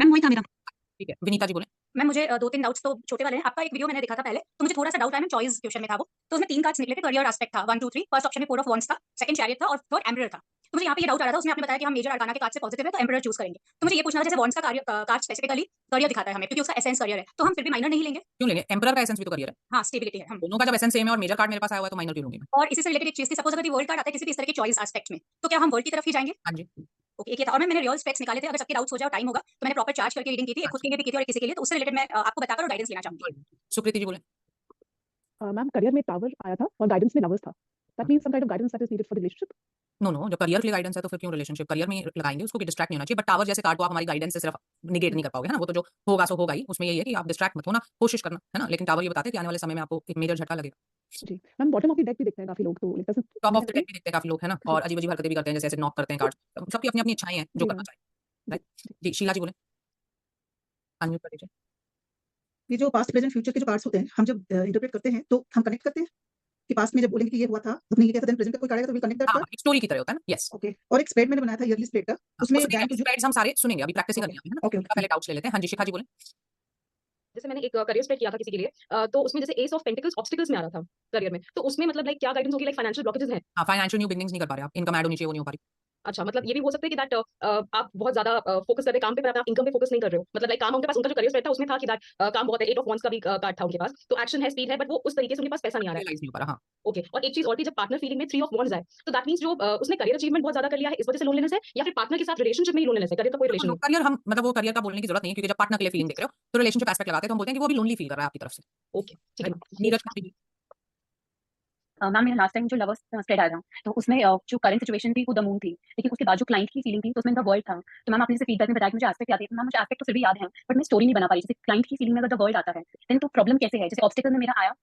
Ma'am वही था मेरा। ठीक है, विनीता जी बोले। मैम मुझे 2-3 डाउट्स तो छोटे वाले हैं। आपका एक वीडियो मैंने देखा था पहले, तो मुझे थोड़ा-सा डाउट आया मैम चॉइस क्वेश्चन में था वो। तो उसमें 3 कार्ड्स निकले थे, करियर एस्पेक्ट था 1, 2, 3। फर्स्ट ऑप्शन में 4 ऑफ वांड्स था, सेकंड चैरियट था और थर्ड एम्परर था। तो मुझे यहाँ पे ये डाउट आ रहा था, उसमें आपने बताया कि हम मेजर अरकाना के कार्ड से पॉजिटिव है तो एम्परर चूज़ करेंगे। तो मुझे ये पूछना था जैसे वांड्स का कार्ड स्पेसिफिकली करियर दिखाता है हमें क्योंकि उसका एसेंस करियर है, तो हम फिर भी माइनर नहीं लेंगे? क्यों लेंगे? एम्परर का एसेंस भी तो करियर है। हाँ, स्टेबिलिटी है। दोनों का जब एसेंस सेम है और मेजर कार्ड मेरे पास आया हुआ है तो माइनर क्यों लूँगी मैं? और इसी से रिलेटेड एक चीज़ थी, सपोज़ अगर ये वर्ल्ड कार्ड आता है किसी भी इस तरह के चॉइस एस्पेक्ट में, तो क्या हम वर्ल्ड की तरफ ही जाएँगे? हाँ जी। ओके, एक ये था और मैंने रियल स्पेक्स निकाले थे, अगर सबके डाउट्स हो जाए और टाइम होगा, तो मैंने प्रॉपर चार्ज करके रीडिंग की थी, एक खुद के लिए भी की थी और एक किसी के लिए, तो उससे रिलेटेड मैं आपको बताकर और गाइडेंस लेना चाहूँगी। सुकृति जी बोले। मैम करियर में टावर आया था और गाइडेंस में लवर्स था। That means some kind of guidance that is needed for the relationship. No, जब करियर के लिए गाइडेंस है तो फिर क्यों रिलेशनशिप? करियर में ही लगाएँगे, उसको कि डिस्ट्रैक्ट नहीं होना चाहिए। बट टावर जैसे कार्ड को आप हमारी गाइडेंस से सिर्फ नेगेट नहीं कर पाओगे, है ना? वो तो जो होगा सो होगा ही। उसमें यही है कि आप डिस्ट्रैक्ट मत होना, कोशिश करना, है ना? लेकिन टावर ये बताते हैं कि आने वाले समय में आपको एक मेजर झटका लगेगा। जी ma'am bottom of the deck भी देखते हैं काफी लोग तो like top of the deck भी देखते हैं काफ़ी लोग, है ना? और अजीब-अजीब हरकतें भी करते हैं, जैसे ऐसे नॉक करते हैं कार्ड्स। सबकी अपनी-अपनी इच्छाएँ हैं, जो जी करना मैम। चाहें, राइट? जी, शीला जी बोले। अनम्यूट कर दीजिए। ये जो पास्ट प्रेजेंट फ्यूचर के जो कार्ड्स होते हैं, हम जब इंटरप्रेट करते हैं, तो हम कनेक्ट करते हैं कि पास्ट में जब बोलेंगे कि ये हुआ था, तुमने ये किया था, देन प्रेजेंट का कोई कार्ड आएगा तो विल कनेक्ट दैट हाँ, कार्ड। एक स्टोरी की तरह होता है ना? यस। ओके, और एक स्प्रेड मैंने बनाया था ईयरली स्प्रेड का, उसमें उसमें जैन टू जून। स्प्रेड्स हम सारे सुनेंगे, अभी प्रैक्टिस ही करनी है हमें, है ना? ओके, उसका ओके। पहले डाउट्स ले लेते हैं। हाँ जी, शिखा जी बोले। जैसे मैंने एक करियर स्प्रेड किया था किसी के लिए तो उसमें जैसे एस ऑफ पेंटिकल्स ऑब्स्टिकल्स में आ रहा था करियर में, तो उसमें मतलब लाइक क्या गाइडेंस होगी, लाइक फाइनेंशियल ब्लॉकेजेस हैं? हाँ, फाइनेंशियल न्यू बिगिनिंग्स नहीं कर पा रहे आप, इनकम ऐड होनी चाहिए, वो नहीं हो पा रही। अच्छा, मतलब ये भी हो सकता है कि दैट आप बहुत ज़्यादा फोकस कर रहे हैं काम पे, पर आप इनकम पे फोकस नहीं कर रहे हो। मतलब लाइक काम उनके पास, उनका जो करियर स्प्रेड था उसमें था कि दैट काम बहुत है, 8 ऑफ वांड्स का भी कार्ड था उनके पास, तो एक्शन है, स्पीड है, बट वो उस तरीके से उनके पास पैसा नहीं आ रहा है। रियलाइज़ नहीं हो पा रहा, हाँ। ओके, और एक चीज़ और थी, जब पार्टनर फीलिंग में 3 ऑफ वांड्स आए, तो दैट मीन्स जो उसने करियर अचीवमेंट बहुत ज़्यादा कर लिया है, इस वजह से लोनलीनेस है, या फिर पार्टनर के साथ रिलेशनशिप में ही लोनलीनेस है, करियर का कोई रिलेशन नहीं। करियर हम मतलब वो करियर का बोलने की जरूरत नहीं है, क्योंकि जब पार्टनर के लिए फीलिंग देख रहे हो, तो रिलेशनशिप एस्पेक्ट लगाते हैं, तो हम बोलते हैं कि वो भी लोनली फील कर रहा है आपकी तरफ से। ओके, ठीक है। नीरज का भी। मैम मेरा लास्ट टाइम जो लवर्स स्प्रेड आया था तो उसमें जो करंट सिचुएशन थी वो द मून थी, लेकिन उसके बाद जो क्लाइंट की फीलिंग थी तो उसमें द वर्ल्ड था। तो मैम आपने जैसे फीडबैक में बताया कि मुझे एस्पेक्ट याद है, तो मैम मुझे एस्पेक्ट तो फिर भी याद है, बट मैं स्टोरी नहीं बना पा रही। जैसे क्लाइंट की फीलिंग में अगर द वर्ल्ड आता है देन तो प्रॉब्लम कैसे है? जैसे ऑब्स्टिकल में मेरा आया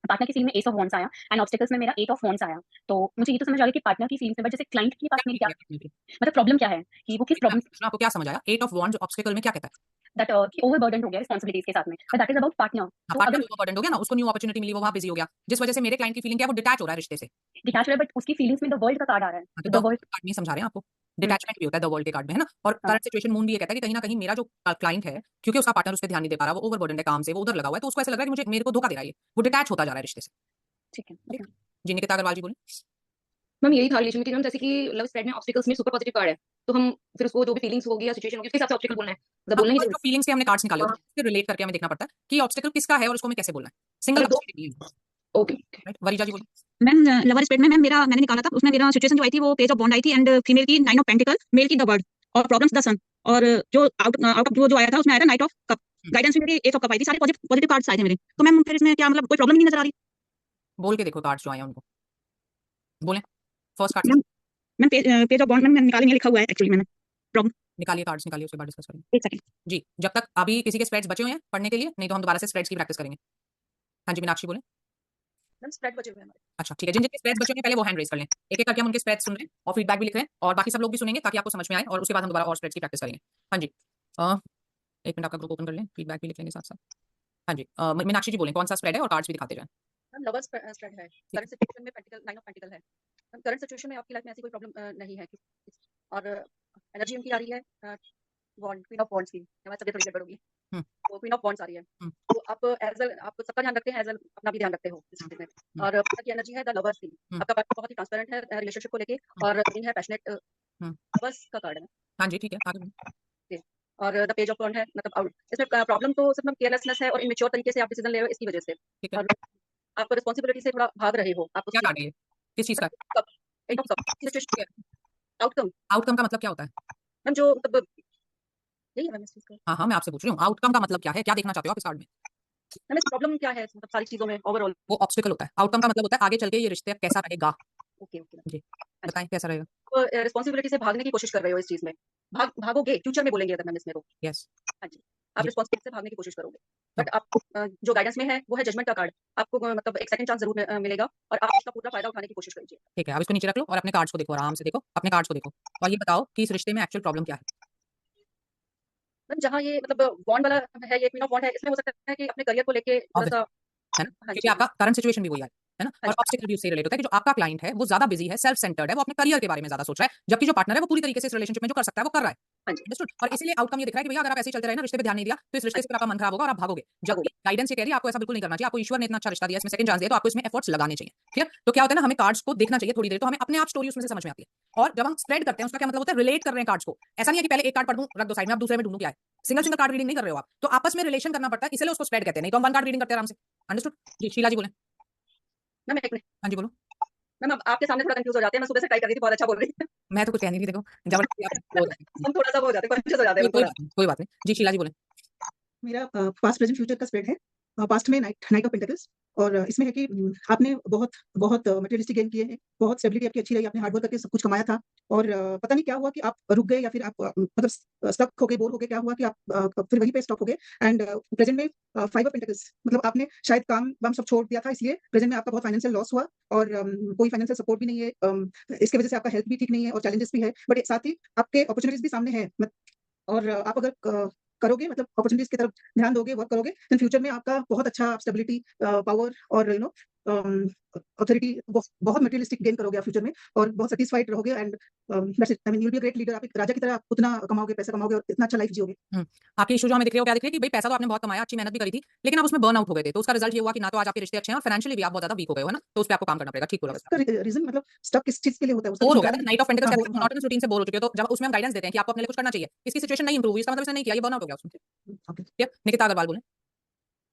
पार्टनर की फीलिंग में एस ऑफ वांड्स आया एंड ऑब्स्टिकल्स में मेरा 8 ऑफ वांड्स आया। तो मुझे ये तो समझ आ गया कि पार्टनर की फीलिंग्स में, बट जैसे क्लाइंट के पास मेरी क्या मतलब प्रॉब्लम क्या है कि वो किस प्रॉब्लम आपको क्या समझ आया? 8 ऑफ वांड्स ऑब्स्टिकल में क्या कहता है? दैट कि ओवरबर्डन हो गया रिस्पांसिबिलिटीज के साथ में, but that is about partner. तो पार्टनर अगर ओवरबर्डन हो गया ना, उसको न्यू अपॉर्चुनिटी मिली, वो वहां बिजी हो गया, जिस वजह से मेरे क्लाइंट की फीलिंग क्या है, वो डिटैच हो रहा है रिश्ते से। डिटैच है बट उसकी फीलिंग्स में द वर्ल्ड का कार्ड आ रहा है, तो द वर्ल्ड। कार्ड नहीं समझा रहे हैं आपको। डिटैचमेंट भी होता है द वर्ल्ड के कार्ड में, है ना? और हाँ। करंट सिचुएशन मून भी ये कहता है कि कहीं ना कहीं मेरा जो क्लाइंट है, क्योंकि उसका पार्टनर उस पर ध्यान नहीं दे पा रहा, वो ओवरबर्डन है काम से, वो उधर लगा हुआ है, तो उसको ऐसा लग रहा है कि मुझे मेरे को धोखा दे रहा है, ये वो डिटैच होता जा रहा है रिश्ते से। ठीक है। ठीक। जी, निकिता अग्रवाल जी बोले। मैम यही था रिलेशन में कि मैम जैसे कि लव स्प्रेड में ऑब्स्टिकल्स में सुपर पॉजिटिव कार्ड है, तो हम फिर उसको जो भी फीलिंग्स होगी या सिचुएशन होगी उसके हिसाब से ऑब्स्टिकल बोलना है, मतलब बोलना ही जो चाहिए। फीलिंग्स के हमने कार्ड्स निकाले होते हैं, उससे रिलेट करके हमें देखना पड़ता है कि ऑब्स्टिकल किसका है और उसको हमें कैसे बोलना है। सिंगल मतलब ऑब्स्टिकल नहीं है, ओके। राइट? वरीजा जी बोले। मैम लवर स्प्रेड में मैम मेरा मैंने निकाला था, उसमें मेरा सिचुएशन जो आई थी वो पेज ऑफ बॉन्ड आई थी एंड फीमेल की 9 ऑफ पेंटिकल, मेल की द वर्ल्ड और प्रॉब्लम्स द सन, और जो आउट ऑफ जो आया था उसमें आया था नाइट ऑफ कप। गाइडेंस में मेरी एस ऑफ कप आई थी, सारे पॉजिटिव कार्ड्स आए थे मेरे। तो मैम फिर इसमें क्या मतलब कोई प्रॉब्लम नहीं नजर आ रही? बोल के देखो कार्ड्स जो आए हैं उनको, बोले first card ma'am ma'am page of bond में मैंने निकालेंगे लिखा हुआ है एक्चुअली मैंने प्रॉब्लम। निकालिए, कार्ड्स निकालिए, उसके बाद डिस्कस करेंगे। एक सेकंड। जी, जब तक अभी किसी के स्प्रेड्स बचे हुए हैं पढ़ने के लिए, नहीं तो हम दोबारा से स्प्रेड्स की प्रैक्टिस करेंगे। हाँ जी, मीनाक्षी बोले। मैम स्प्रेड बचे हुए हैं हमारे। अच्छा, ठीक है, जिन जिनके स्प्रेड्स बचे हुए हैं पहले वो हैंड रेज कर लें, एक एक करके हम उनके स्प्रेड्स सुन रहे हैं और फीडबैक भी लिख रहे हैं, और बाकी सब लोग भी सुनेंगे ताकि आपको समझ में आए, और उसके बाद हम दोबारा और स्प्रेड्स की प्रैक्टिस करेंगे। हाँ जी, एक मिनट आपका ग्रुप ओपन कर लें, फीडबैक भी लिख लेंगे साथ साथ। हाँ जी, मीनाक्षी जी बोलें कौन सा स्प्रेड है और कार्ड्स भी दिखाते जाएं। मैम लवर स्प्रेड है, करंट सिचुएशन में पेंटिकल 9 ऑफ पेंटिकल है। मैम करंट सिचुएशन में आपकी लाइफ में ऐसी कोई प्रॉब्लम नहीं है और एनर्जी उनकी आ रही है वॉन्ड क्वीन ऑफ वॉन्ड्स की, हमारी तबीयत थोड़ी गड़बड़ होगी, तो क्वीन ऑफ वॉन्ड्स आ रही है। तो आप एज आप सबका ध्यान रखते हैं, एज अपना भी ध्यान रखते हो इस चीज में। और आपकी एनर्जी है द लवर्स की, आपका पार्टनर बहुत ही ट्रांसपेरेंट है रिलेशनशिप को लेके, और तीन है पैशनेट लवर्स का कार्ड है। हाँ जी, ठीक है, आगे बढ़ें। और द पेज ऑफ वॉन्ड है, मतलब इसमें प्रॉब्लम तो सिर्फ केयरलेसनेस है और इमेच्योर तरीके से आप डिसीजन ले रहे हो इसकी वजह से, ठीक है। और आप रिस्पांसिबिलिटी से थोड़ा भाग रहे हो। आप क्या कार्ड है ये? किस चीज का? Situation outcome. आउटकम का मतलब क्या होता है? मैम जो मतलब यही है मैम इस चीज का। हाँ, मैं आपसे पूछ रही हूँ, आउटकम का मतलब क्या है, क्या देखना चाहते हो आप इस कार्ड में? मैम इस प्रॉब्लम क्या है मतलब सारी चीजों में ओवरऑल? वो ऑब्स्टिकल होता है, आउटकम का मतलब होता है आगे चल के ये रिश्ते कैसा रहेगा। Okay okay. जी, बताएं कैसा रहेगा। तो रिस्पांसिबिलिटी से भागने की कोशिश कर रहे हो इस चीज में, भागोगे फ्यूचर में बोलेंगे अगर मैम इसमें तो। यस। हाँ जी, आप रिस्पांसिबिलिटी से भागने की कोशिश करोगे, बट आपको जो गाइडेंस में है वो है जजमेंट का कार्ड। आपको मतलब एक सेकंड चांस जरूर मिलेगा और आप इसका पूरा फायदा उठाने की कोशिश कीजिए। ठीक है, अब इसको नीचे रख लो और अपने कार्ड्स को देखो, आराम से देखो अपने कार्ड्स को देखो, और ये बताओ कि इस रिश्ते में एक्चुअल प्रॉब्लम क्या है। मैम जहाँ ये मतलब बॉन्ड वाला है, ये क्वीन ऑफ बॉन्ड है, इसमें हो सकता है कि अपने करियर को लेके थोड़ा सा, है ना, हाँ क्योंकि जी, आपका करंट सिचुएशन भी वही है ना, हाँ और जी। ऑब्स्टिकल भी उससे रिलेट होता है कि जो आपका क्लाइंट है वो ज्यादा बिजी है, सेल्फ सेंटर्ड है, वो अपने करियर के बारे में ज्यादा सोच रहा है, जबकि जो पार्टनर है वो पूरी तरीके से इस रिलेशनशिप में जो कर सकता है वो कर रहा है। हाँ जी। अंडरस्टूड। और इसीलिए आउटकम ये दिख रहा है कि भैया अगर आप ऐसे ही चलते रहे ना, रिश्ते पे ध्यान नहीं दिया, तो इस रिश्ते से फिर आपका मन खराब होगा और आप भागोगे। जबकि गाइडेंस ये कह रही है आपको ऐसा बिल्कुल नहीं करना चाहिए, आपको ईश्वर ने इतना अच्छा रिश्ता दिया, इसमें सेकंड चांस दिया, तो आपको इसमें एफर्ट्स लगाने चाहिए। क्लियर? तो क्या होता है ना, हमें कार्ड्स को देखना चाहिए थोड़ी देर, तो हमें अपने आप स्टोरी उसमें से समझ में आती है। और जब हम स्प्रेड करते हैं, उसका क्या मतलब होता है, रिलेट कर रहे हैं कार्ड्स को। ऐसा नहीं है कि पहले एक कार्ड पढ़ दूं, रख दो साइड में, अब दूसरे में ढूंढूं क्या है। सिंगल सिंगल कार्ड रीडिंग नहीं कर रहे हो आप, तो आपस में रिलेशन करना पड़ता है, इसलिए उसको स्प्रेड कहते हैं। नहीं तो हम वन कार्ड रीडिंग करते हैं आराम से। अंडरस्टूड? जी, शीला जी बोलें। मैम एक मिनट, हाँ जी, बोलो। मैम अब आपके सामने थोड़ा कंफ्यूज हो जाते हैं, मैं सुबह से ट्राई कर रही थी, बहुत अच्छा बोल रही है। मैं तो कुछ कह नहीं रही, देखो जबरदस्ती आप वो हो जाती है। हम थोड़ा-सा वो हो जाते हैं, कॉन्शियस हो जाते हैं कोई हम कोई थोड़ा। बात नहीं, कोई बात नहीं। जी, शीला जी बोलें। मेरा पास्ट प्रेजेंट फ्यूचर का स्प्रेड है। पास्ट में नाइट ऑफ पेंटिकल्स, और इसमें है कि आपने बहुत बहुत मटेरियलिस्टिक गेन किए हैं, बहुत स्टेबिलिटी आपकी अच्छी रही, आपने हार्ड वर्क करके सब कुछ कमाया था, और पता नहीं क्या हुआ कि आप रुक गए, या फिर आप मतलब स्टक हो गए, बोर हो गए, क्या हुआ कि आप फिर वहीं पे स्टॉप हो गए। एंड प्रेजेंट में 5 ऑफ पेंटिकल्स, मतलब आपने शायद काम वाम सब छोड़ दिया था, इसलिए प्रेजेंट में आपका बहुत फाइनेंशियल लॉस हुआ, और कोई फाइनेंशियल सपोर्ट भी नहीं है। इसकी वजह से आपका हेल्थ भी ठीक नहीं है, और चैलेंजेस भी है, बट साथ ही आपके अपॉर्चुनिटीज भी सामने है। और आप अगर करोगे, मतलब अपॉर्चुनिटीज की तरफ ध्यान दोगे, वर्क करोगे, देन फ्यूचर में आपका बहुत अच्छा स्टेबिलिटी, पावर और अथॉरिटी, बहुत मटेरियलिस्टिक गेन करोगे आप फ्यूचर में, और बहुत सेटिस्फाइड रहोगे। And that's it. I mean, you will be a great leader. आप एक राजा की तरह आप उतना कमाओगे, पैसा कमाओगे, और इतना अच्छा लाइफ जियोगे। आपके इशू जो हमें दिख रहे हो क्या दिख रहे हैं कि भाई पैसा तो आपने बहुत कमाया, अच्छी मेहनत भी करी थी, लेकिन आप उसमें बर्न आउट हो गए थे, तो उसका रिजल्ट ये हुआ कि ना तो आज आपके रिश्ते अच्छे हैं, और फाइनेंशियली भी आप बहुत ज्यादा वीक हो गए हो, है ना? तो उस पे आपको काम करना पड़ेगा। ठीक बोला उसका रीजन, मतलब स्टक किस चीज के लिए होता है, उसका बोर कुछ हो गया कारण था, नाइट ऑफ पेंटिकल्स हाँ, कहते हैं, मोनोटोनस रूटीन से बोर हो चुके हो, तो जब उसमें हम गाइडेंस देते हैं कि आपको अपने लिए कुछ करना चाहिए, इसकी सिचुएशन नहीं इंप्रूव हुई, इसका मतलब इसने नहीं किया, ये बर्न आउट हो गया उसमें। ओके। ठीक है, निकिता अग्रवाल बोले।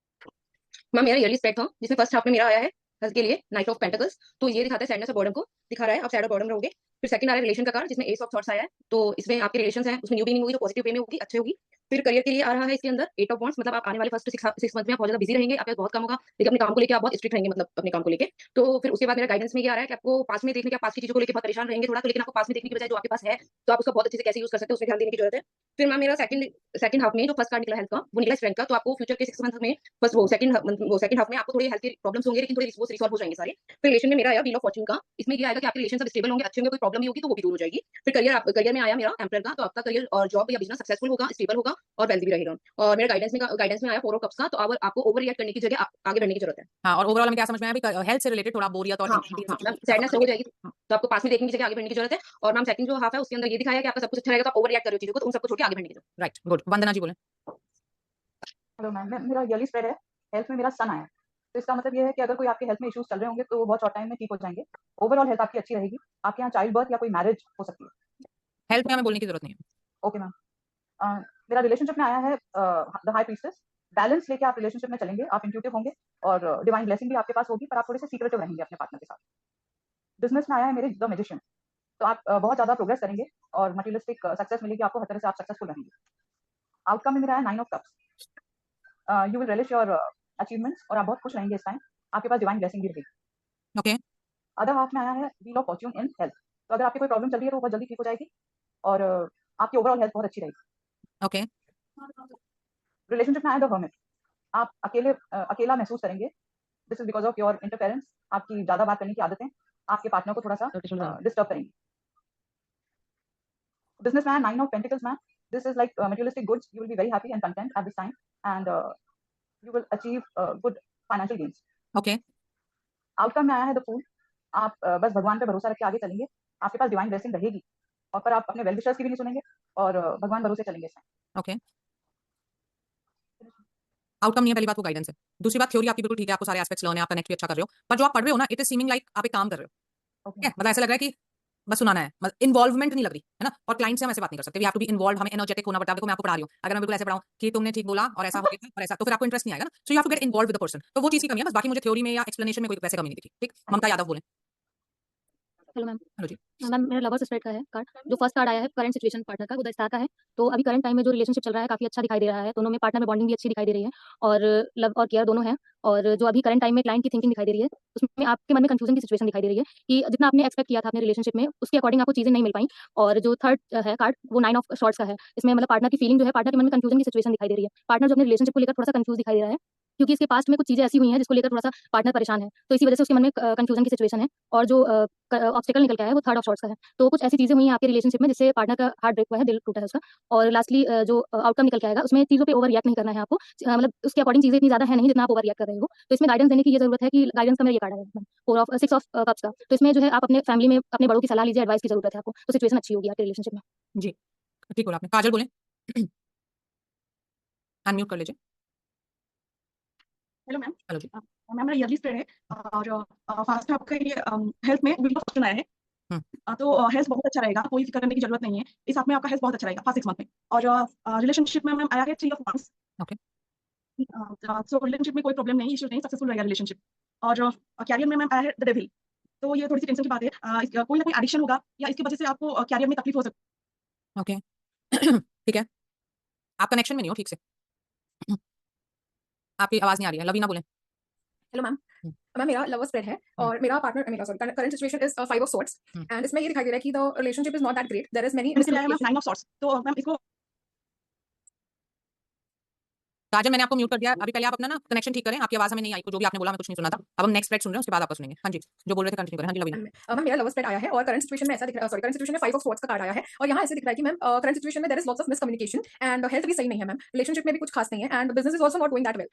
मैम मेरा ईयरली स्प्रेड था, जिसमें फर्स्ट हाफ में मेरा आया है हेल्थ के लिए नाइट ऑफ पेंटिकल्स, तो ये दिखाता है सैडनेस और बॉर्डम को, दिखा रहा है आप सैड और बॉर्डम रहोगे। फिर सेकंड आ रहा है रिलेशन का कार्ड, जिसमें एस ऑफ थॉट्स आया है, तो इसमें आपके रिलेशंस हैं, उसमें न्यू बिगिनिंग होगी, तो पॉजिटिव वे में होगी, अच्छे होगी। फिर करियर के लिए आ रहा है इसके अंदर एट ऑफ वॉन्ड्स, मतलब आप आने वाले फर्स्ट 6 मंथ में आप बहुत ज्यादा बिजी रहेंगे, आपके पास बहुत काम होगा, लेकिन अपने काम को लेकर आप बहुत स्ट्रिक्ट रहेंगे, मतलब अपने काम को लेकर। तो फिर उसके बाद मेरा गाइडेंस में ये आ रहा है कि आपको पास में देखने के, आप पास की चीजों को लेकर बहुत परेशान रहेंगे थोड़ा, तो लेकिन आपको पास में देखने की बजाय जो आपके पास है, तो आप उसका बहुत अच्छे से कैसे यूज कर सकते हैं, उसमें ध्यान देने की जरूरत है। फिर मैम मेरा सेकंड हाफ में जो फर्स्ट कार्ड निकला हेल्थ का, वो निकला स्ट्रेंथ का, तो आपको फ्यूचर के 6 मंथ में फर्स्ट वो सेकंड हाफ में आपको थोड़ी हेल्थ के प्रॉब्लम्स होंगे, लेकिन थोड़े वो रिसॉल्व हो जाएंगे सारे। फिर रिलेशन में मेरा आया व्हील ऑफ फॉर्च्यून का, इसमें ये आएगा कि आपके रिलेशन सब स्टेबल होंगे, अच्छे होंगे, कोई प्रॉब्लम नहीं होगी, तो वो भी दूर हो जाएगी। फिर करियर में आया मेरा एम्परर का, तो आपका करियर और जॉब या बिजनेस सक्सेसफुल होगा, स्टेबल होगा और वेल्दी भी रहेगा। और मेरा गाइडेंस में आया 4 ऑफ कप्स का, तो अब आपको ओवर रिएक्ट करने की जगह आगे बढ़ने की जरूरत है। हाँ, और ओवरऑल हमें क्या समझ में आया भाई, हेल्थ से रिलेटेड थोड़ा बोरियत और हाँ anxiety हाँ सब मैम, चीज़ें सैडनेस खत्म हो करेंगे। जाएगी, तो आपको पास में देखने की जगह आगे बढ़ने की जरूरत है। और मैम सेकंड जो हाफ है उसके अंदर ये दिखाया है कि आपका सब कुछ अच्छा रहेगा, तो आप ओवर रिएक्ट कर रहे हो चीजों को, तो उन सबको छोड़ के आगे बढ़ने की जरूरत राइट, गुड। वंदना जी बोले। हेलो मैम, मेरा ईयरली स्प्रेड है। हेल्थ में मेरा सन आया है, तो इसका मतलब ये है कि अगर कोई आपके हेल्थ में इश्यूज चल रहे होंगे तो वो बहुत शॉर्ट टाइम में ठीक हो जाएंगे। ओवरऑल हेल्थ आपकी अच्छी रहेगी। आपके यहाँ चाइल्ड बर्थ या कोई मैरिज हो सकती है। हेल्थ में हमें बोलने की जरूरत नहीं है। Okay ma'am. मेरा रिलेशनशिप में आया है द हाई प्रीस्टेस। बैलेंस लेके आप रिलेशनशिप में चलेंगे, आप इंट्यूटिव होंगे और डिवाइन ब्लेसिंग भी आपके पास होगी, पर आप थोड़े से सीक्रेटिव रहेंगे अपने पार्टनर के साथ। बिजनेस में आया है मेरे द मैजिशियन, तो आप बहुत ज्यादा प्रोग्रेस करेंगे और मटेरियलिस्टिक सक्सेस मिलेगी आपको, हर तरह से आप सक्सेसफुल रहेंगे। आउटकम में मेरा है 9 of cups. You will relish your achievements और आप बहुत खुश रहेंगे इस टाइम, आपके पास डिवाइन ब्लेसिंग भी रहेगी। ओके, अदर हाफ में आया है wheel of Fortune in health, तो अगर आपकी कोई प्रॉब्लम चल रही है तो वो बहुत जल्दी ठीक हो जाएगी और आपकी ओवरऑल हेल्थ बहुत अच्छी रहेगी। ओके, रिलेशनशिप में आया द हर्मिट। आप अकेला महसूस करेंगे, this is because of your interference. आपकी ज्यादा बात करने की आदतें आपके पार्टनर को थोड़ा सा डिस्टर्ब करेंगी। Business man 9 of pentacles man, this is like materialistic goods, you will be very happy and content at this time and you will achieve good financial gains. Okay, outcome में आया है the fool. आप बस भगवान पे भरोसा रख के आगे चलेंगे, आपके पास डिवाइन ब्लेसिंग रहेगी और पर आप अपने वेल विशर्स की भी नहीं सुनेंगे और भगवान भरोसे चलेंगे इस टाइम। ओके। आउटकम नहीं है, पहली बात वो गाइडेंस है। दूसरी बात थ्योरी आपकी बिल्कुल ठीक है, आपको सारे एस्पेक्ट्स लर्न है, आप कनेक्ट भी अच्छा कर रहे हो, पर जो आप पढ़ रहे हो ना, इट इज सीमिंग लाइक आप एक काम कर रहे हो। ठीक है, मतलब ऐसा लग रहा है कि बस सुनाना है, मतलब इन्वॉल्वमेंट नहीं लग रही है ना। और क्लाइंट से हम ऐसे बात नहीं कर सकते, we have to be involve, हमें एनर्जेटिक होना पड़ता है। देखो मैं आपको पढ़ा रही हूँ, अगर मैं बिल्कुल ऐसे पढ़ाऊं कि तुमने ठीक बोला और ऐसा हो गया और ऐसा, तो फिर आपको इंटरेस्ट नहीं आएगा ना। So you have to get involve with the person, तो वो चीज की कमी है बस, बाकी मुझे थ्योरी में या एक्सप्लेनेशन में कोई वैसे कमी नहीं दिखी। ठीक, ममता यादव बोले। Hello ma'am. हेलो जी। मैम मेरा लवर्स स्प्रेड का है कार्ड। जो फर्स्ट कार्ड आया है करंट सिचुएशन पार्टनर का, वो द स्टार का है। तो अभी करंट टाइम में जो रिलेशनशिप चल रहा है काफी अच्छा दिखाई दे रहा है, दोनों में पार्टनर में बॉन्डिंग भी अच्छी दिखाई दे रही है और लव और केयर दोनों है। और जो अभी करंट टाइम में क्लाइंट की थिंकिंग दिखाई दे रही है, उसमें आपके मन में कंफ्यूजन की सिचुएशन दिखाई दे रही है कि जितना आपने एक्सपेक्ट किया था अपने रिलेशनशिप में, उसके अकॉर्डिंग आपको चीजें नहीं मिल पाई। और जो थर्ड है कार्ड, वो 9 ऑफ शॉर्ट्स का है। इसमें मतलब पार्टनर की फीलिंग जो है, पार्टनर के मन में कंफ्यूजन की सिचुएशन दिखाई दे रही है। पार्टनर जो अपने रिलेशनशिप को लेकर थोड़ा सा कंफ्यूज दिखाई दे रहा है, क्योंकि इसके पास्ट में कुछ चीजें ऐसी हुई हैं जिसको लेकर थोड़ा सा पार्टनर परेशान है, तो इसी वजह से उसके मन में कंफ्यूजन की सिचुएशन है। और जो ऑब्स्टेकल निकल के आया है वो थर्ड ऑफ शॉर्ट्स का है। तो कुछ ऐसी चीजें हुई हैं आपके रिलेशनशिप में जिससे पार्टनर का हार्ट ब्रेक हुआ है, दिल टूटा है उसका। और लास्टली जो आउटकम निकल के आएगा, उसमें चीजों पे ओवर रिएक्ट नहीं करना है आपको। मतलब उसके अकॉर्डिंग चीजें इतनी ज्यादा है नहीं जितना आप ओवर रिएक्ट कर रहे हो। तो इसमें गाइडेंस देने की ये जरूरत है कि गाइडेंस का मेरा ये कार्ड है 6 ऑफ कप्स का। तो इसमें जो है आप अपने फैमिली में अपने बड़ों की सलाह लीजिए, एडवाइस की जरूरत है आपको, तो सिचुएशन अच्छी होगी आपके रिलेशनशिप में। जी, ठीक बोला आपने। काजल बोले। अनम्यूट कर लीजिए। Hello ma'am. हेलो जी। मैम मेरा ईयरली स्प्रेड है और फास्ट आपका ये हेल्थ में व्हील ऑफ फॉर्च्यून आया है। हम्म। तो हेल्थ बहुत अच्छा रहेगा, कोई फिक्र करने की जरूरत नहीं है। इस आप में आपका हेल्थ बहुत अच्छा रहेगा फास्ट 6 मंथ में। और रिलेशनशिप में मैम आया है 3 of wands. Okay. So relationship में कोई प्रॉब्लम नहीं, इश्यू नहीं, सक्सेसफुल रहेगा रिलेशनशिप। और कैरियर में मैम आया है द डेविल। तो ये थोड़ी सी टेंशन की बात है। कोई ना कोई एडिक्शन होगा या इसकी वजह से आपको कैरियर में तकलीफ हो सकती ओके। ठीक है। आप कनेक्शन में नहीं हो ठीक से। आपकी आवाज नहीं आ रही है। लवीना बोले। Hello ma'am. हम्म। मैम मेरा लवर स्प्रेड है और मेरा पार्टनर मेरा sorry current situation is 5 of swords hmm. And इसमें ये दिखाई दे रहा है कि the relationship is not that great, there is many है। इसके लिए आया है मैम 9 ऑफ सॉर्ट्स। तो मैम इसको काजल मैंने आपको म्यूट कर दिया। अभी पहले आप अपना ना कनेक्शन ठीक करें। आपकी आवाज हमें नहीं आई, जो भी आपने बोला मैं कुछ नहीं सुना था। अब हम नेक्स्ट स्प्रेड सुन रहे हैं, उसके बाद आपका सुनेंगे। हाँ जी, जो बोल रहे थे कंटिन्यू करें। हाँ जी लवीना। मैम मेरा लवर स्प्रेड आया है और करंट सिचुएशन में ऐसा दिख रहा है, सॉरी करंट सिचुएशन में 5 ऑफ सॉर्ट्स का कार्ड आया है और यहाँ ऐसे दिख रहा है कि मैम करंट सिचुएशन में there is lots of miscommunication and health भी सही नहीं है मैम, रिलेशनशिप में भी कुछ खास नहीं है and business is also not going that well.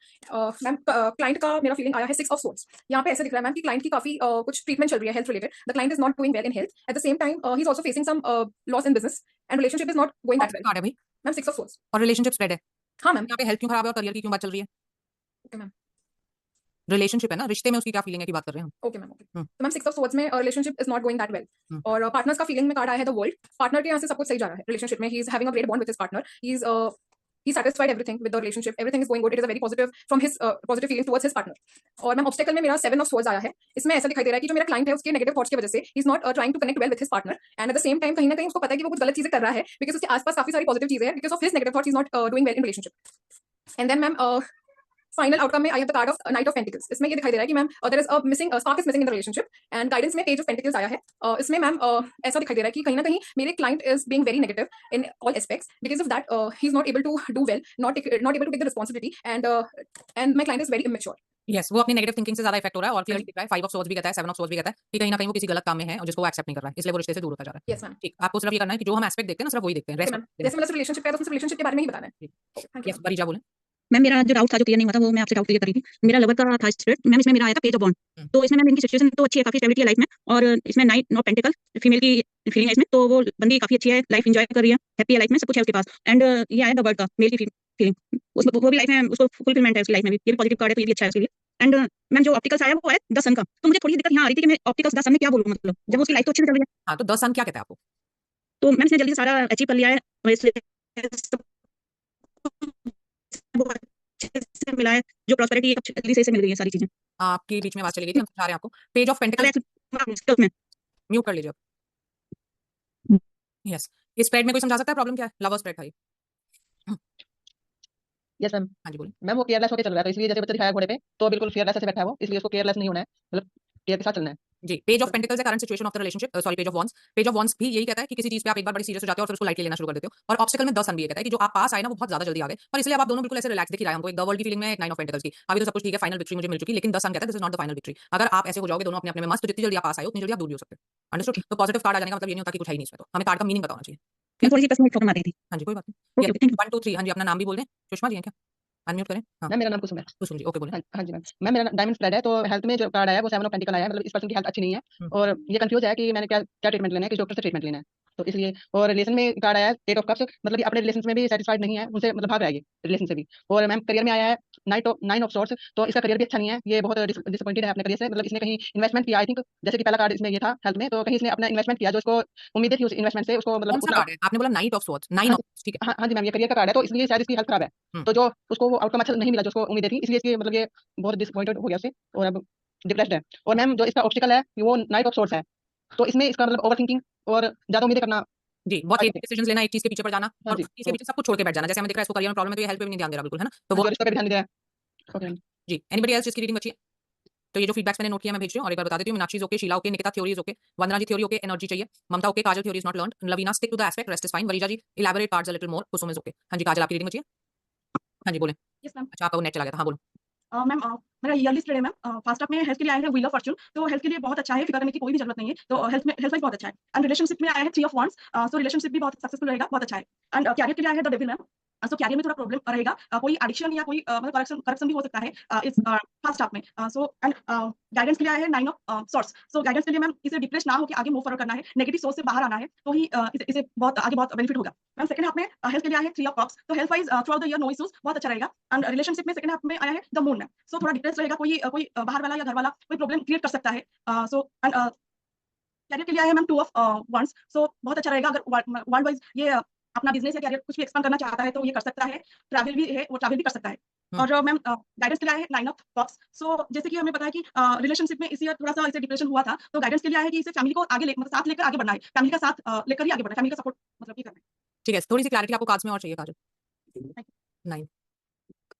Ma'am client का मेरा फीलिंग आया है 6 ऑफ सॉर्ट्स। यहाँ पे ऐसे दिख रहा है मैम कि क्लाइंट की काफी कुछ ट्रीटमेंट चल रही है health related, the client is not doing well in health, at the same time he is also facing some loss in business and relationship is not going that well. Card है भाई ma'am 6 of sorts. और relationship spread है। हाँ ma'am. यहाँ पे health क्यों खराब है और करियर की क्यों बात चल रही है? Okay ma'am. रिलेशनशिप है ना, रिश्ते में उसकी क्या फीलिंग है की बात कर रहे हैं हम। Okay ma'am okay. तो मैम 6 ऑफ सॉर्ट्स में relationship is not going that well hmm. और पार्टनर्स का फीलिंग में कार्ड आया है द वर्ल्ड। पार्टनर के यहाँ से सब कुछ सही जा रहा है रिलेशनशिप में, he is having a great bond with his partner, he is he satisfied everything with the relationship, everything is going good, it is a very positive from his positive feelings towards his partner। और ma'am obstacle में मेरा 7 of swords आया है। इसमें ऐसा दिखाई दे रहा है कि जो मेरा क्लाइंट है उसके नेगेटिव थॉट्स की वजह से he is not trying to connect well with his partner and at the same time कहीं ना कहीं उसको पता है कि वो कुछ गलत चीजें कर रहा है बिकॉज उसके आसपास काफी सारी पॉजिटिव चीजें हैं, because of his negative thoughts he is not doing well in relationship. And then ma'am final outcome में I have the card of knight of pentacles. इसमें ये दिखाई दे रहा है कि ma'am there is a missing spark is missing in the relationship and guidance में page of pentacles आया है। इसमें मैम ऐसा दिखाई दे रहा है कि कहीं ना कहीं मेरे client is being very negative in all aspects, because of that he is not able to do well, not able to take the responsibility and my client is very immature. Yes, वो अपनी negative thinking से ज्यादा effect हो रहा है और clearly दिख रहा है 5 ऑफ सॉर्ड्स भी कहता है, 7 ऑफ सॉर्ड्स भी कहता है कि कहीं ना कहीं वो किसी गलत काम में है और जिसको वो एक्सेप्ट नहीं कर रहा है, इसलिए वो रिश्ते से दूर होता जा रहा है। Yes ma'am. ठीक, आपको सिर्फ ये करना है कि जो हम एस्पेक्ट देखते हैं ना सिर्फ वही देखते हैं, ओके रेस्ट मैम। जैसे मतलब रिलेशनशिप है तो सिर्फ रिलेशनशिप के बारे में ही बताना है। Thank you. यस परिजा बोले। मैम मेरा जो डाउट था जो क्लियर नहीं हुआ था वो मैं आपसे डाउट क्लियर कर रही थी। मेरा लवर का था स्प्रेड मैम, इसमें मेरा आया था पेज ऑफ बॉन्ड। तो इसमें मैम इनकी सिचुएशन तो अच्छी है, काफी स्टेबिलिटी है लाइफ में और इसमें नाइट ऑफ पेंटिकल फीमेल की फीलिंग है इसमें, तो वो बंदी काफी अच्छी है, लाइफ एंजॉय कर रही है, हैप्पी है लाइफ में, सब कुछ है उसके पास। एंड ये आया द वर्ल्ड का मेल की फीलिंग, उसमें वो भी लाइफ में उसको फुलफिलमेंट है उसकी लाइफ में भी, ये भी पॉजिटिव कार्ड है तो ये भी अच्छा है उसके लिए। एंड मैम जो ऑप्टिकल्स आया वो है द सन का, तो मुझे थोड़ी दिक्कत यहाँ आ रही थी कि मैं ऑप्टिकल्स द सन में क्या बोलूँ, मतलब जब उसकी लाइफ तो अच्छी चल रही है। हाँ, तो 10 सन क्या कहता है आपको? तो मैम इसने जल्दी से सारा अचीव कर लिया है और इसलिए सब वो अच्छे से मिला है, जो प्रॉस्पेरिटी जल्दी से मिल गई है सारी चीजें। आपके बीच में बात चली गई थी, हम समझा रहे हैं आपको। पेज ऑफ पेंटिकल में म्यूट कर लीजिए आप। यस, इस स्प्रेड में कोई समझा सकता है प्रॉब्लम क्या है? लवर स्प्रेड था ये। Yes ma'am. हाँ जी बोलिए। मैम वो केयरलेस होकर चल रहा है, तो इसलिए जैसे बच्चा दिखाया घोड़े पे तो बिल्कुल फेयरलेस ऐसे बैठा है वो, इसलिए उसको केयरलेस नहीं होना है, मतलब केयर के साथ चलना है। जी, पेज ऑफ पेंटिकल्स है current situation of the relationship, sorry page of wands. Page of wands भी यही कहता है कि किसी चीज पे आप एक बार बड़ी सीरियस हो जाते हो और फिर उसको लाइटली लेना शुरू कर देते हो। और ऑब्स्टिकल में 10 सन भी ये कहता है कि जो आप पास आए ना वो बहुत ज्यादा जल्दी आ गए और इसलिए आप दोनों बिल्कुल ऐसे रिलैक्स दिख रहा है हमको, एक द वर्ल्ड की फीलिंग में, एक 9 ऑफ पेंटिकल्स की। अभी तो सब कुछ ठीक है, फाइनल विक्ट्री मुझे मिल चुकी, लेकिन 10 सन कहता है this is not the final victory. अगर आप ऐसे हो जाओगे दोनों अपने अपने में मस्त, तो जितनी जल्दी आप पास आए उतनी जल्दी आप दूर भी हो सकते हैं। अंडरस्टूड? तो पॉजिटिव कार्ड आ जाने का मतलब ये नहीं होता कि कुछ है ही नहीं इसमें, तो हमें कार्ड का मीनिंग पता होना चाहिए। मैं थोड़ी सी पर्सनल प्रॉब्लम आ रही थी। हाँ जी, कोई बात ओके नहीं। Okay thank you. 1 2 3 हाँ जी, अपना नाम भी बोल दें। सुषमा जी हैं क्या? अनम्यूट करें। हाँ, मैम मेरा नाम कुसुम है। कुसुम जी, ओके बोले। हाँ जी मैम। मैम मेरा डायमंड स्प्रेड है, तो हेल्थ में जो कार्ड आया है वो 7 ऑफ पेंटिकल आया है, मतलब इस पर्सन की हेल्थ अच्छी नहीं है और ये कंफ्यूज है कि मैंने क्या क्या ट्रीटमेंट लेना है, किस डॉक्टर से ट्रीटमेंट लेना है, तो इसलिए। और रिलेशन में कार्ड आया है 8 ऑफ कप्स, मतलब ये अपने रिलेशन में भी सेटिस्फाइड नहीं है, उनसे मतलब भाग रहा है ये रिलेशन से भी। और मैम करियर में आया है 9 ऑफ सॉर्ट्स, तो इसका करियर भी अच्छा नहीं है, ये बहुत डिसअपॉइंटेड है अपने करियर से, मतलब इसने कहीं इन्वेस्टमेंट किया आई थिंक, जैसे कि पहला कार्ड इसमें ये था हेल्थ में, तो कहीं इसने अपना इन्वेस्टमेंट किया जो उसको उम्मीदें थी उस इन्वेस्टमेंट से, उसको मतलब कौन सा कार्ड है? आपने बोला नाइट ऑफ सॉर्ड्स, 9 ऑफ, ठीक है। हाँ जी मैम, ये करियर का कार्ड है, तो इसलिए शायद इसकी हेल्थ खराब है, तो जो उसको वो आउटकम अच्छा नहीं मिला जो उसको उम्मीदें थी, इसलिए इसकी मतलब ये बहुत डिसअपॉइंटेड हो गया उससे और अब डिप्रेस्ड है। और मैम जो इसका ऑब्स्टिकल है वो 9 ऑफ सॉर्ड्स है, तो इसमें इसका मतलब ओवर थिंकिंग और ज्यादा उम्मीदें करना। जी, बहुत लेट डिसीजंस लेना, एक चीज के पीछे पड़ जाना हाँ और जी, उस चीज के पीछे सब कुछ छोड़ के बैठ जाना। जैसे हमें दिख रहा है इसको करियर में प्रॉब्लम है तो ये हेल्थ पे भी नहीं ध्यान दे रहा बिल्कुल, है ना? तो वो इसका पे भी ध्यान नहीं दिया है। ओके जी, एनीबॉडी एल्स जिसकी रीडिंग अच्छी है? तो ये जो फीडबैक्स मैंने नोट किया मैं भेज रही हूँ और एक बार बता देती हूँ। Meenakshi okay, Sheela okay, Nikita theory is okay, Vandana ji theory okay, energy चाहिए, Mamta okay, Kajal theory is not learned, Lavina stick to the aspect, rest is fine, Varija ji elaborate cards a little more, Kusum is okay. हाँ जी, काजल आपकी रीडिंग अच्छी है? हाँ जी बोलें। Yes ma'am. अच्छा, आपका नेट चला गया था, हाँ बोलो। मैम मेरा ईयरली स्प्रेड है मैम, फर्स्ट अप में हेल्थ के लिए आया है व्हील ऑफ फॉर्च्यून, तो हेल्थ के लिए बहुत अच्छा है, फिक्र करने की कोई भी जरूरत नहीं है, तो हेल्थ वाइज बहुत अच्छा है। एंड रिलेशनशिप में आया है 3 ऑफ वांड्स, सो रिलेशनशिप भी बहुत सक्सेसफुल रहेगा, बहुत अच्छा है। एंड कैरियर के लिए आया है the devil ma'am, so career में थोड़ा प्रॉब्लम रहेगा, कोई एडिक्शन या कोई मतलब करप्शन भी हो सकता है इस फर्स्ट हाफ में। सो एंड गाइडेंस के लिए आया है 9 ऑफ सॉर्ट्स। सो गाइडेंस के लिए मैम इसे डिप्रेस ना होकर आगे मूव फॉरवर्ड करना है, नेगेटिव सोच से बाहर आना है, तो ही इसे बहुत आगे बहुत बेनिफिट होगा। मैम सेकंड हाफ में हेल्थ के लिए आया है 3 ऑफ कप्स। तो health wise throughout the year no issues, बहुत अच्छा रहेगा। एंड रिलेशनशिप में सेकंड हाफ में आया है द मून मैम। सो थोड़ा डिप्रेस रहेगा, कोई बाहर वाला या घर वाला कोई प्रॉब्लम क्रिएट कर सकता है। सो एंड कैरियर के लिए आया है मैम 2 ऑफ wands। सो बहुत अच्छा रहेगा, अगर वर्ल्ड वाइज ये अपना बिजनेस या कैरियर कुछ भी एक्सपांड करना चाहता है तो ये कर सकता है। ट्रैवल भी है, वो ट्रैवल भी कर सकता है। और मैम गाइडेंस के लिए आया है 9 ऑफ कप्स। सो जैसे कि हमें पता है कि रिलेशनशिप में इस ईयर थोड़ा सा इसे डिप्रेशन हुआ था, तो गाइडेंस के लिए आया है कि इसे फैमिली को आगे मतलब साथ लेकर आगे बढ़ना है, फैमिली का साथ लेकर ही आगे बढ़ना है, फैमिली का सपोर्ट मतलब ये करना है। ठीक है, थोड़ी सी क्लैरिटी आपको कार्ड्स में और चाहिए काजल। 9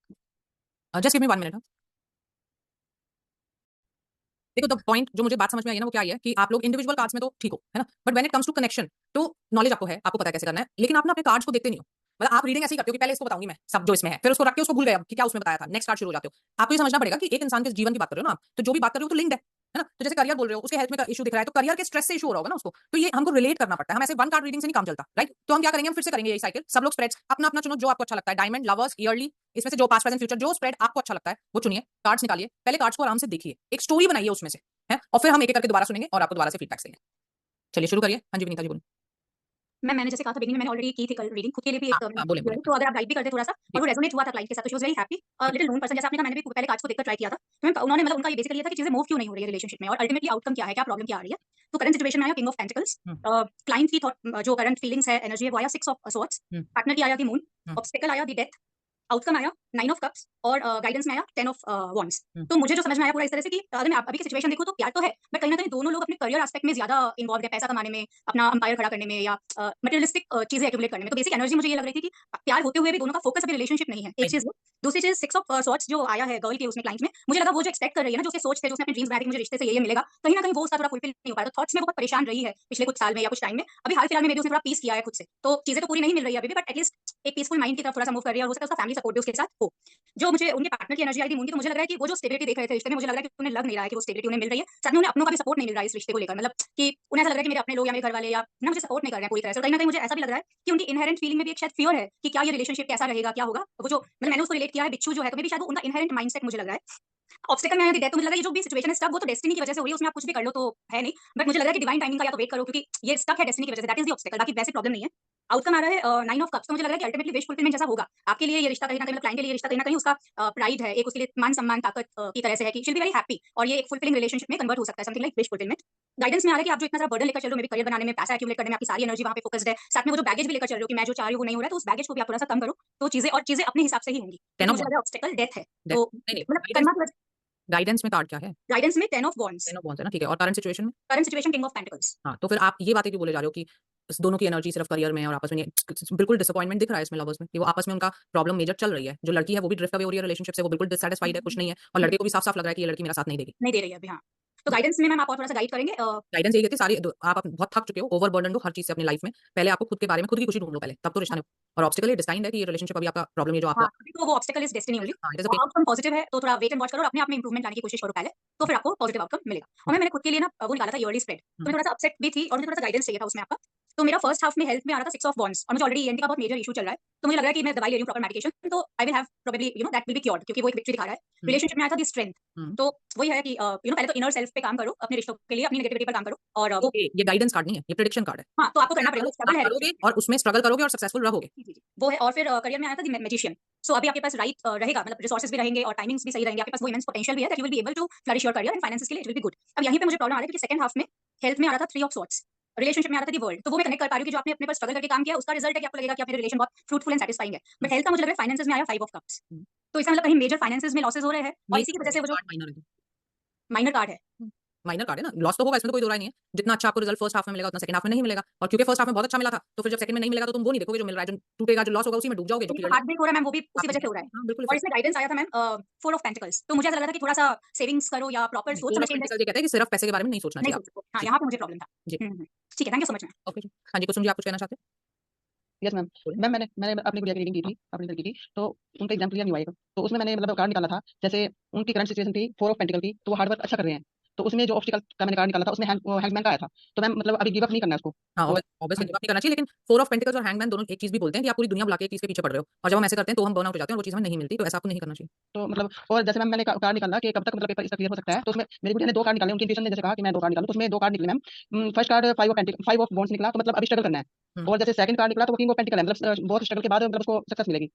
जस्ट गिव मी 1 मिनट। देखो द पॉइंट जो मुझे बात समझ में आई है ना वो क्या है कि आप लोग इंडिविजुअल कार्ड्स में तो ठीक हो, है ना, but when it comes to connection तो नॉलेज आपको है, आपको पता है कैसे करना है, लेकिन आप ना अपने कार्ड्स को देखते नहीं हो। मतलब आप रीडिंग ऐसे ही करते हो कि पहले इसको बताऊंगी मैं सब जो इसमें है, फिर उसको रख के उसको भूल गए कि क्या उसमें बताया था, नेक्स्ट कार्ड शुरू हो जाते हो। आपको ये समझना पड़ेगा कि एक इंसान के जीवन की बात कर रहे हो ना आप, तो जो भी बात कर रहे हो तो लिंक्ड है ना। तो जैसे करियर बोल रहे हो, उसके हेल्थ में इशू दिख रहा है, तो करियर के स्ट्रेस से इशू हो रहा होगा ना उसको, तो ये हमको रिलेट करना पड़ता है। हम ऐसे वन कार्ड रीडिंग से नहीं काम चलता, राइट। तो हम क्या करेंगे, हम फिर से करेंगे ये साइकिल, सब लोग स्प्रेड्स अपना अपना चुनो जो आपको अच्छा लगता है, डायमंड, लवर्स, ईयरली, इसमें से जो पास्ट प्रेजेंट फ्यूचर जो स्प्रेड आपको अच्छा लगता है वो चुनिए, कार्ड्स निकालिए, पहले कार्ड्स को आराम से देखिए, एक स्टोरी बनाइए उसमें से, है, और फिर हम एक एक करके दोबारा सुनेंगे और आपको दोबारा से फीडबैक देंगे। चलिए शुरू करिए। हाँ जी विनीता जी बोलिए। मैंने जैसे कहा था बिगिनिंग में मैंने ऑलरेडी की थी कल रीडिंग खुद के लिए भी एक बोले तो अगर आप गाइड भी करते थोड़ा सा और वो रेजोनेट हुआ था क्लाइंट के साथ, तो she was very happy. Little known person जैसे आपने कहा, मैंने भी पहले कार्ड्स को देखकर ट्राई किया था, तो उन्होंने मतलब उनका ये बेसिकली ये था कि चीजें मूव क्यों नहीं हो रही है रिलेशनशिप में और अल्टीमेटली आउटकम क्या है, क्या प्रॉब्लम क्या आ रही है। तो करंट सिचुएशन में आया किंग ऑफ पेंटिकल्स, क्लाइंट की थॉट जो करंट फीलिंग्स है, एनर्जी है, वो आया 6 ऑफ सॉर्ड्स, पार्टनर की आया द मून, ऑब्स्टेकल आया द डेथ, आउटकम आया 9 ऑफ कप्स और गाइडेंस में आया 10 ऑफ wands। तो मुझे जो समझ में आया पूरा इस तरह से कि अगर मैं अभी की सिचुएशन देखूं तो प्यार तो है, बट कहीं ना कहीं दोनों लोग अपने करियर एस्पेक्ट में ज्यादा इन्वॉल्व है, पैसा कमाने में, अपना अंपायर खड़ा करने में या मटेरियलिस्टिक चीजें एक्यूमुलेट करने में। तो बेसिक एनर्जी मुझे ये लग रही थी कि प्यार होते हुए भी दोनों का फोकस अभी रिलेशनशिप नहीं है, एक चीज। दूसरी चीज 6 ऑफ सॉर्ड्स जो आया है गर्ल के उसमें क्लाइंट में, मुझे लगा वो जो एक्सपेक्ट कर रही है ना, जो उसके सोच थे, जो उसने अपने ड्रीम्स बनाए थे कि मुझे रिश्ते से ये मिलेगा, कहीं ना कहीं वो उसका थोड़ा फुलफिल नहीं हो पाया। तो थॉट्स में वो बहुत परेशान रही है पिछले कुछ साल में या कुछ टाइम में। अभी हाल फिलहाल में मेबी उसने थोड़ा पीस किया है खुद से, तो चीजें तो पूरी नहीं मिल रही है अभी भी, बट एटलीस्ट एक पीसफुल माइंड की तरफ थोड़ा सा मूव कर रही है और हो सकता है उसका फैमिली सपोर्ट भी उसके साथ हो। जो मुझे उनके पार्टनर की एनर्जी आई थी मून की, तो मुझे लग रहा है कि वो जो स्टेबिलिटी देख रहे थे रिश्ते में, मुझे लग रहा है कि उन्हें लग नहीं रहा है कि वो स्टेबिलिटी उन्हें मिल रही है, साथ में उन्हें अपनों का भी सपोर्ट नहीं मिल रहा है इस रिश्ते को लेकर, मतलब कि उन्हें ऐसा लग रहा है कि मेरे अपने लोग या मेरे घर वाले या ना मुझे सपोर्ट नहीं कर रहे हैं पूरी तरह से। कहीं ना कहीं मुझे ऐसा भी लग रहा है कि उनकी इनहेरेंट फीलिंग में भी एक शायद फियर है कि क्या ये रिलेशनशिप कैसा रहेगा, क्या होगा। वो जो मतलब मैंने उसको रिलेट किया है बिच्छू जो है, तो मे भी शायद उनका इनहेरेंट माइंडसेट मुझे लग रहा है। ऑब्स्टेकल में आया डेथ, तो मुझे लगा ये जो भी सिचुएशन है स्टक, वो तो डेस्टिनी की वजह से हो रही है, उसमें आप कुछ भी कर लो तो है नहीं, बट मुझे लग रहा है कि डिवाइन टाइमिंग का या तो वेट करो क्योंकि ये स्टक है डेस्टिनी की वजह से, दैट इज द ऑब्स्टेकल, बाकी वैसे प्रॉब्लम नहीं है। आउटकम आ रहा है 9 ऑफ कप्स, तो मुझे लग रहा है कि अल्टीमेटली विश फुलफिलमेंट जैसा होगा आपके लिए ये रिश्ता, कहीं ना कहीं क्लाइंट के लिए ये रिश्ता कहीं ना कहीं उसका प्राइड है, एक उसके लिए मान सम्मान ताकत की तरह से है कि she will be very happy और ये एक फुलफिलिंग रिलेशनशिप में कन्वर्ट हो सकता है, something like wish fulfilment. Guidance में आ रहा है कि आप जो इतना सारा बर्डन लेकर चल रहे हो, मे बी करियर बनाने में, पैसा एक्यूमुलेट करने में, आपकी सारी एनर्जी वहां पे फोकस्ड है, साथ में वो जो बैगेज भी लेकर चल रहे हो कि मैं जो चाह रही हूं वो नहीं हो रहा है, तो उस बैगेज को भी आप थोड़ा सा कम करो, तो चीजें अपने हिसाब से ही होंगी। मुझे लग रहा है ऑब्स्टेकल डेथ है, तो मतलब करना गाइडेंस में कार्ड क्या है? गाइडेंस में 10 ऑफ wands, 10 ऑफ wands है ना, ठीक है। और करंट सिचुएशन में? Current situation king of pentacles. हाँ, तो फिर आप ये बातें क्यों बोले जा रहे हो कि इस दोनों की एनर्जी सिर्फ करियर में और आपस में बिल्कुल डिसअपॉइंटमेंट दिख रहा है इसमें लवर्स में कि वो आपस में उनका प्रॉब्लम मेजर चल रही है। जो लड़की है वो भी ड्रिफ्ट अवे हो रही है रिलेशनशिप से, वो बिल्कुल डिससैटिस्फाइड है, खुश नहीं है, और लड़के को भी साफ-साफ लग रहा है कि ये लड़की मेरा साथ नहीं देगी। नहीं दे रही है अभी, हाँ। तो गाइडेंस में मैम आप और थोड़ा सा गाइड करेंगे। गाइडेंस यही कहती है सारी आप बहुत थक चुके हो, ओवरबर्डन हो हर चीज से अपनी लाइफ में, पहले आपको खुद के बारे में खुद की खुशी ढूंढ लो पहले, तब तो रिश्ता नहीं। और ऑब्स्टिकल ये डिस्टाइंड है कि ये रिलेशनशिप अभी आपका प्रॉब्लम है जो आपका, हाँ, अभी तो वो ऑब्स्टेकल इज डेस्टिनी ओनली। हाँ, it is a तो pain। आउटकम पॉजिटिव है, तो थोड़ा वेट एंड वॉच करो और अपने आप में इंप्रूवमेंट लाने की कोशिश करो पहले, तो फिर आपको पॉजिटिव आउटकम मिलेगा। और मैंने खुद के लिए ना वो निकाला था ईयरली स्प्रेड, तो मैं थोड़ा सा अपसेट भी थी और मुझे थोड़ा सा गाइडेंस चाहिए था उसमें आपका। तो मेरा फर्स्ट हाफ में हेल्थ में आ रहा था 6 ऑफ wands और मुझे ऑलरेडी ईएनटी का बहुत मेजर इशू चल रहा है, तो मुझे लग रहा है कि मैं दवाई ले रही हूँ प्रॉपर मेडिकेशन, तो I will have probably that will be cured, क्योंकि वो एक विक्ट्री दिखा रहा है। रिलेशनशिप में आया था दी स्ट्रेंथ, तो वही है कि पहले तो इनर सेल्फ पे काम करो, अपने रिश्तों के लिए अपनी नेगेटिविटी पर काम करो और वो ये गाइडेंस कार्ड नहीं है, ये प्रेडिक्शन कार्ड है। हाँ, तो आपको करना पड़ेगा, स्ट्रगल है करोगे और उसमें स्ट्रगल करोगे और सक्सेसफुल रहोगे। जी, वो है। और फिर करियर में आया था द मैजिशियन। सो अभी आपके पास राइट रहेगा, मतलब रिसोर्सेज भी रहेंगे और टाइमिंग्स भी सही रहेंगे, आपके पास वो इमेंस पोटेंशियल भी है that you will be able to flourish your career and finances के लिए इट विल बी गुड। अब यहीं पे मुझे प्रॉब्लम आ रहा है क्योंकि सेकंड हाफ में हेल्थ में आ रहा था 3 ऑफ सॉर्ट्स, रिलेशनशिप में आ रहा था दी वर्ल्ड, तो वो मैं कनेक्ट कर पा रही हूँ कि जो आपने अपने पर स्ट्रगल करके काम किया उसका रिजल्ट है कि आपको लगेगा कि आपका रिलेशन बहुत फ्रूटफुल एंड सैटिस्फाइंग है। बट हेल्थ का मुझे लग रहा है फाइनेंसेस में आया 5 ऑफ कप्स, तो इसका मतलब कहीं मेजर फाइनेंसेस में लॉसेस हो रहे हैं और इसी की वजह से वो जो माइनर कार्ड है, माइनर कार्ड है ना, लॉस तो होगा, इसमें तो कोई दो राय नहीं है। जितना अच्छा आपको रिजल्ट फर्स्ट हाफ में मिलेगा उतना सेकंड हाफ में नहीं मिलेगा, और क्योंकि फर्स्ट हाफ में बहुत अच्छा मिला था तो फिर जब सेकंड में नहीं मिलेगा तो तुम वो नहीं देखोगे जो मिल रहा है, जो टूटेगा, जो लॉस होगा उसी में डूब जाओगे, जो हार्ट ब्रेक हो रहा है मैम, वो भी उसी वजह से हो रहा है। हाँ, बिल्कुल। और इसमें गाइडेंस आया था मैम 4 ऑफ पेंटिकल्स, तो मुझे ऐसा लग रहा था कि थोड़ा सा सेविंग्स करो या प्रॉपर सोच समझ के इन्वेस्ट ये कहते हैं कि सिर्फ पैसे के बारे में नहीं सोचना नहीं चाहिए। सोच। हाँ, यहाँ पे मुझे प्रॉब्लम था। जी। ठीक है, thank you so much ma'am. Okay जी, हाँ जी, कुछ आप कुछ कहना चाहते हैं? Yes ma'am. मैम मैंने अपनी गुड़िया की रीडिंग की थी, अपनी लड़की की, तो उनका एग्जाम क्लियर नहीं हुआ है, तो उसमें मैंने मतलब कार्ड निकाला था, जैसे उनकी करंट सिचुएशन थी 4 ऑफ पेंटिकल की, तो वो हार्ड वर्क अच्छा कर रहे हैं, तो उसमें जो ऑब्स्टिकल का मैंने कार्ड निकाला था उसमें हैंगमैन का आया था, तो मैम मतलब अभी गिव अप नहीं करना है उसको। हाँ, और ऑब्वियसली हाँ गिव अप नहीं करना चाहिए, लेकिन फोर ऑफ पेंटिकल्स और हैंगमैन दोनों एक चीज भी बोलते हैं कि आप पूरी दुनिया बुला के एक चीज के पीछे पड़ रहे हो, और जब हम ऐसे करते हैं तो हम बर्नआउट हो जाते हैं और वो चीज हमें नहीं मिलती, तो ऐसा आपको नहीं करना चाहिए। तो मतलब और जैसे मैम मैंने कार्ड निकाला कि कब तक मतलब पेपर इसका क्लियर हो सकता है, तो उसमें मेरी गुड़िया ने 2 कार्ड निकाले, उनकी इंट्यूशन ने जैसे कहा कि मैं 2 कार्ड निकालूं, तो उसमें 2 कार्ड निकले ma'am. First card 5 of wands निकला, तो मतलब अभी स्ट्रगल करना है। हम्म। और जैसे सेकंड कार्ड निकला तो वो किंग ऑफ पेंटिकल है, मतलब बहुत स्ट्रगल के बाद मतलब उसको सक्सेस मिलेगी।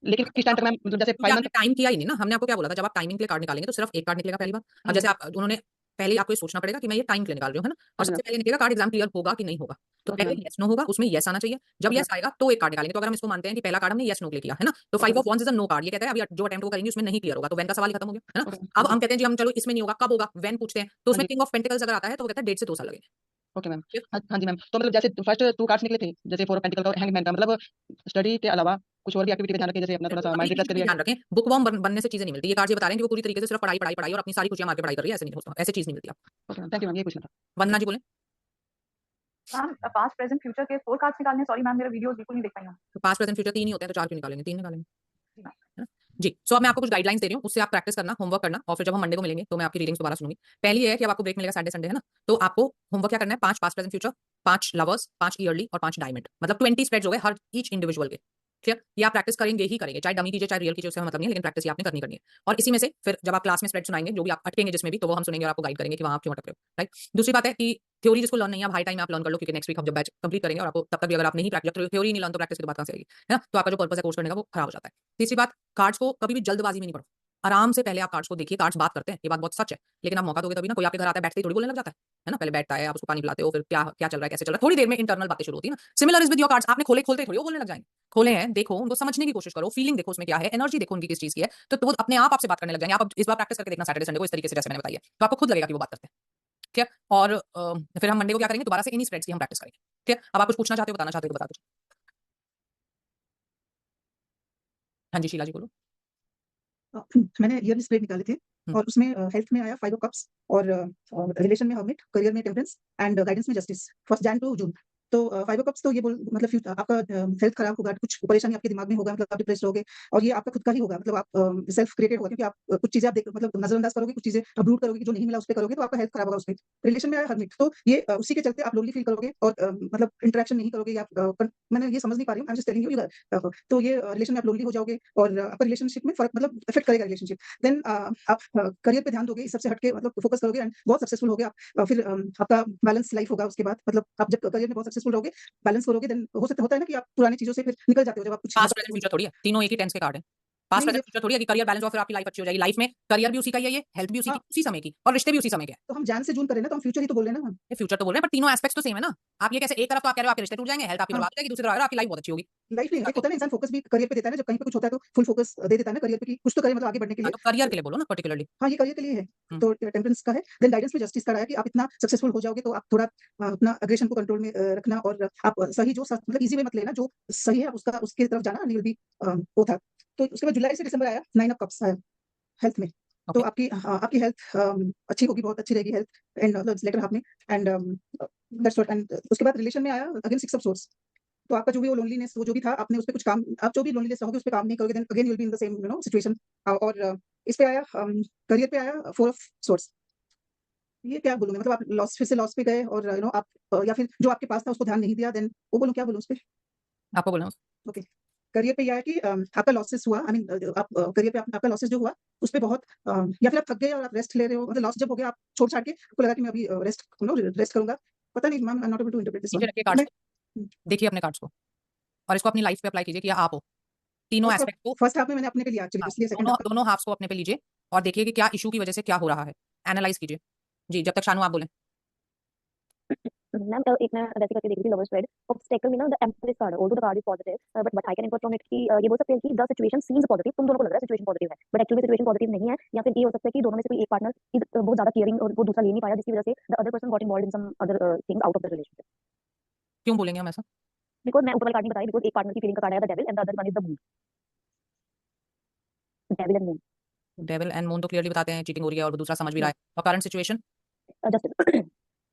लेकिन किस टाइम तक मैम मतलब जैसे क्योंकि 5 आपने मंथ। टाइम किया ही नहीं ना, हमने आपको क्या बोला था, जब आप टाइमिंग के लिए कार्ड निकालेंगे तो सिर्फ एक कार्ड निकलेगा पहली बार। अब जैसे आप उन्होंने पहले ही आपको ये सोचना पड़ेगा कि मैं ये टाइम के लिए निकाल रही हूँ, है ना, और ओके मैम। सबसे पहले निकलेगा कार्ड एग्जाम क्लियर होगा कि नहीं होगा। तो ओके पहले मैम। यस नो होगा, उसमें यस आना चाहिए, जब ओके यस आएगा तो एक कार्ड निकालेंगे। तो अगर हम इसको मानते हैं कि पहला कार्ड हमने यस नो के लिए किया है ना, तो okay 5 ma'am. Of wands is a no card, ये कहता है अभी जो अटेम्प्ट वो करेंगे उसमें नहीं क्लियर होगा, तो व्हेन का सवाल ही खत्म हो गया, है ना। ओके अब ओके हम कहते हैं जी हम चलो इसमें नहीं होगा, कब होगा, व्हेन पूछते हैं, तो हाँ उसमें जी। किंग ऑफ पेंटिकल्स अगर आता है तो वो कहता है 1.5 से 2 साल लगेंगे। Okay ma'am. ठीक है? हाँ जी मैम, तो मतलब जैसे फर्स्ट 2 कार्ड्स निकले थे, जैसे 4 ऑफ पेंटिकल का और हैंगमैन का, मतलब स्टडी के अलावा कुछ और भी एक्टिविटी पे ध्यान रखें, जैसे अपना थोड़ा सा अपनी माइंड रिफ्रेश चीज़ों पे करिए। ध्यान रखें, बुकवर्म बनने से चीजें नहीं मिलती। ये कार्ड ये बता रहे हैं कि वो पूरी तरीके से सिर्फ पढ़ाई पढ़ाई पढ़ाई और अपनी सारी खुशियां मार के पढ़ाई कर रही है, ऐसे नहीं होता, ऐसी चीज नहीं मिलती आपको। Okay ma'am, thank you ma'am, ये पूछना था। वंदना जी बोले। मैम पास्ट प्रेजेंट फ्यूचर के 4 कार्ड्स निकालने, सॉरी मैम मेरा वीडियोस बिल्कुल नहीं देख पाई हूँ। तो पास्ट प्रेजेंट फ्यूचर 3 ही होते हैं, तो 4 क्यों निकालेंगे, 3 निकालेंगे, जी मैम। है ना। जी, सो अब मैं आपको कुछ गाइडलाइंस दे रही हूँ, उससे आप प्रैक्टिस करना, होमवर्क करना, और फिर जब हम मंडे को मिलेंगे तो मैं आपकी रीडिंग्स दोबारा सुनूंगी। पहली ये है कि अब आपको ब्रेक मिलेगा सैटरडे संडे, है ना, तो आपको होमवर्क क्या करना है, 5 past present future, 5 lovers, 5 yearly और 5 डायमंड, मतलब 20 स्प्रेड्स हो गए हर ईच इंडिविजुअल के। क्लियर, ये आप प्रैक्टिस करेंगे ही करेंगे, चाहे डमी कीजिए चाहे रियल कीजिए, उससे हमें मतलब नहीं है, लेकिन प्रैक्टिस ये आपने करनी है। और इसी में से फिर जब आप क्लास में स्प्रेड सुनाएंगे, जो भी आप अटकेंगे जिसमें भी, तो वो हम सुनेंगे और आपको गाइड करेंगे कि वहाँ आप क्यों अटक रहे हो, राइट। दूसरी बात है कि थ्योरी जिसको लर्न नहीं है, आप हाई टाइम आप लर्न कर लो, क्योंकि नेक्स्ट वीक हम जब बैच कंप्लीट करेंगे और आपको तब तक भी अगर आप नहीं प्रैक्टिस थ्योरी नहीं लर्न तो प्रैक्टिस की बात कहाँ से आएगी, है ना, तो आपका जो पर्पस है कोर्स करने का वो खराब हो जाता है। तीसरी बात, कार्ड्स को कभी भी जल्दबाजी में नहीं पढ़ो, आराम से पहले आप कार्ड्स को देखिए, कार्ड्स बात करते हैं, ये बात बहुत सच है, लेकिन आप मौका दोगे तभी ना। कोई आपके घर आता है बैठते ही थोड़ी बोलने लग जाता है ना, पहले बैठता है, आप उसको पानी पिलाते हो, फिर क्या क्या चल रहा है कैसे चल रहा है, थोड़ी देर में इंटरनल बातें शुरू होती है ना। Similar is with your cards, आपने खोले खोलते थोड़ी वो बोलने लग जाएंगे, खोले हैं देखो, उनको समझने की कोशिश करो, फीलिंग देखो उसमें क्या है, एनर्जी देखो उनकी किस चीज की है, तो वो अपने आप आपसे बात करने लग जाएंगे। आप अब इस बार प्रैक्टिस करके देखना सैटरडे संडे को इस तरीके से जैसे मैंने बताया, तो आपको खुद लगेगा कि वो बात करते हैं। ठीक है, और फिर हम मंडे को क्या करेंगे, दोबारा से इन्हीं स्प्रेड्स की हम प्रैक्टिस करेंगे। ठीक है, अब आप कुछ पूछना चाहते हो, बताना चाहते हो तो बता दो। हाँ जी, शीला जी बोलो। मैंने ईयरली स्प्रेड निकाले थे और उसमें हेल्थ में आया 5 ऑफ कप्स और रिलेशन में हर्मिट, करियर में टेम्परेंस एंड गाइडेंस में justice, first Jan to June. तो 5 ऑफ कप्स तो ये बोल मतलब आपका हेल्थ खराब होगा, कुछ परेशानी आपके दिमाग में होगा, मतलब आप डिप्रेस्ड होगे, और ये आपका खुद का ही होगा, मतलब आप सेल्फ क्रिएटेड होगा, क्योंकि आप कुछ चीजें आप देख मतलब नजरअंदाज करोगे, कुछ चीजें आप रूट करोगे, जो नहीं मिला उस पर करोगे, तो आपका हेल्थ खराब होगा उस पर। रिलेशन में आया हर्मिट, तो ये उसी के चलते आप लोनली फील करोगे और मतलब इंटरेक्शन नहीं करोगे, या मैंने ये समझ नहीं पा रही हूँ, I am just telling you, तो ये रिलेशन में आप लोनली हो जाओगे और आपका रिलेशनशिप में फर्क मतलब इफेक्ट करेगा रिलेशनशिप। देन आप करियर पे ध्यान दोगे, इस सबसे हटके मतलब फोकस करोगे एंड बहुत सक्सेसफुल होगे आप। फिर आपका बैलेंस लाइफ होगा उसके बाद, मतलब आप जब करियर में बहुत सक्सेसफुल रहोगे, बैलेंस करोगे, देन हो सकता होता है ना कि आप पुरानी चीजों से फिर निकल जाते हो जब आप कुछ पास्ट प्रेजेंट फ्यूचर थोड़ी है, तीनों एक ही टेंस के कार्ड है। पास्ट नहीं प्रेजेंट ये फ्यूचर थोड़ी है कि करियर बैलेंस और फिर आपकी लाइफ अच्छी हो जाएगी। लाइफ में करियर भी उसी का ही है, ये हेल्थ भी उसी की हाँ, उसी समय की, और रिश्ते भी उसी समय के हैं। तो हम जैन से जून करें ना, तो हम फ्यूचर ही तो बोल रहे हैं ना हम। ये फ्यूचर तो बोल रहे हैं, पर तीनों एस्पेक्ट्स तो सेम है ना। आप ये कैसे एक तरफ तो आप कह रहे हो आपके रिश्ते टूट जाएंगे, हेल्थ आपकी हाँ, बर्बाद हो जाएगी, दूसरी तरफ आपकी लाइफ बहुत अच्छी होगी। लाइफ में एक होता है ना, इंसान फोकस भी करियर पे देता है ना, जब कहीं पे कुछ होता है तो फुल फोकस दे देता है ना करियर पे, कि कुछ तो करे मतलब आगे बढ़ने के हाँ, लिए। तो करियर तो के लिए बोलो ना पर्टिकुलरली। हाँ, ये करियर के लिए है, हम्म। तो टेम्परेंस का है। देन गाइडेंस में जस्टिस का रहा है कि आप इतना सक्सेसफुल हो जाओगे तो आप थोड़ा अपना अग्रेशन को कंट्रोल में रखना, और आप सही जो मतलब इजी वे मत लेना, जो सही है उसका उसके तरफ जाना, नहीं भी वो था। तो उसके बाद जुलाई से दिसंबर आया 9 ऑफ कप्स आया हेल्थ में, तो ओके, आपकी हेल्थ अच्छी होगी, बहुत अच्छी रहेगी हेल्थ एंड लेटर हाफ में, एंड दैट्स व्हाट। एंड उसके बाद रिलेशन में आया अगेन 6 ऑफ सोर्स, तो आपका जो भी वो लोनलीनेस वो जो भी था, आपने उस पे कुछ काम, आप जो भी लोनलीनेस रहोगे उस पे काम नहीं करोगे, then again you will be in the same situation. और इस पे आया करियर पे आया 4 ऑफ सोर्स। ये क्या बोलूंगी, मतलब आप लॉस, फिर से लॉस पे गए, और आप या फिर जो आपके पास था उसको ध्यान नहीं दिया, देन वो बोलूं, क्या बोलूं उस पे। आपको बोलना ओके, करियर पे ये है कि आपका लॉसेस हुआ, आई मीन आप करियर पे आपका लॉसेस जो हुआ उस पे बहुत या फिर आप थक गए और आप रेस्ट ले रहे हो, मतलब लॉस जब हो गया आप छोड़ छाड़ के आपको लगा कि मैं अभी रेस्ट करूंगा, पता नहीं ma'am, I am not able to interpret this नीचे वन। रखिए कार्ड्स को, देखिए अपने कार्ड्स को, और इसको अपनी लाइफ पे अप्लाई कीजिए कि आप हो, तीनों एस्पेक्ट को। फर्स्ट हाफ में मैंने अपने पे लिया एक्चुअली, हाँ, इसलिए सेकंड दोनों हाफ दोनों हाफ्स को अपने पे लीजिए और देखिए कि क्या इशू की वजह से क्या हो रहा है, एनालाइज कीजिए। जी, जब तक शानू आप बोलें। मैम एक मैं वैसे करके देख रही थी लवर स्प्रेड ऑब्स्टेकल में ना the empress card although the card is positive but I can infer from it कि ये बोल सकते हैं कि द सिचुएशन सीम्स पॉजिटिव, तुम दोनों को लग रहा है सिचुएशन पॉजिटिव है बट एक्चुअली सिचुएशन पॉजिटिव नहीं है, या फिर ये हो सकता है कि दोनों में से कोई एक पार्टनर इज बहुत ज्यादा केयरिंग और वो दूसरा ले नहीं पाया, जिसकी वजह से the other person got involved in some other things out of the relationship. क्यों बोलेंगे हम ऐसा? बिकॉज मैं ऊपर वाला कार्ड नहीं बताई, बिकॉज एक पार्टनर की फीलिंग का कार्ड है the devil and the other one is the moon, devil and moon. Devil and moon तो क्लियरली बताते हैं चीटिंग हो रही है और दूसरा समझ भी रहा है, और current situation justice